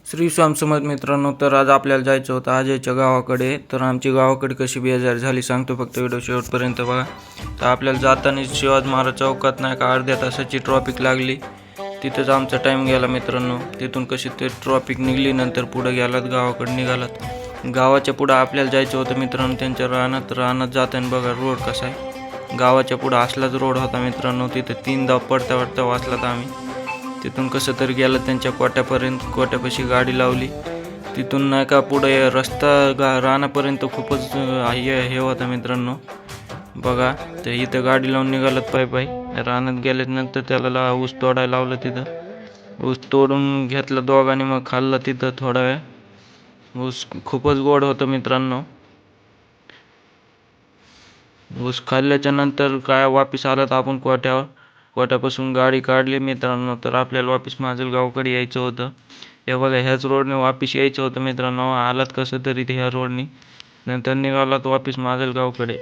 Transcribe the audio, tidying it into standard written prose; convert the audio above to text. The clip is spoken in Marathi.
श्री स्वामी समर्थ मित्रांनो, तर आज आपल्याला जायचं होतं अजयच्या गावाकडे. तर आमची गावाकडे कशी बेजार झाली सांगतो, फक्त व्हिडिओ शेवटपर्यंत बघा. तर आपल्याला जाताना शिवाजी महाराज चौकात नाही का अर्ध्या तासाची ट्रॉफिक लागली. तिथंच आमचा टाईम गेला मित्रांनो. तिथून कशी ते ट्रॉफिक निघली, नंतर पुढे गेलात गावाकडे निघालात. गावाच्या पुढं आपल्याला जायचं होतं मित्रांनो, त्यांच्या रानात जाताना बघा रोड कसा आहे. गावाच्या पुढं असलाच रोड होता मित्रांनो. तिथं 3दा पडता वाचलात आम्ही. तिथून कसं तरी गेलं त्यांच्या कोट्यापाशी गाडी लावली. तिथून नाही का पुढे रस्ता रानापर्यंत खूपच हे होता मित्रांनो. बघा तर इथं गाडी लावून निघालत पायी. रानात गेल्यानंतर त्याला ऊस तोडायला लावलं. तिथं ऊस तोडून घेतला दोघांनी, मग खाल्लं तिथं थोडा वेळ. ऊस खूपच गोड होतं मित्रांनो. ऊस खाल्ल्याच्या नंतर काय वापिस आलात आपण कोट्यापासून गाडी काढली मित्रांनो. तर आपल्याला वापिस माजलगावकडे यायचं होतं. हे बघा ह्याच रोडने वापिस यायचं होतं मित्रांनो. आलात कसं तरी ह्या रोडनी, नंतर निघालात वापिस माजलगावकडे.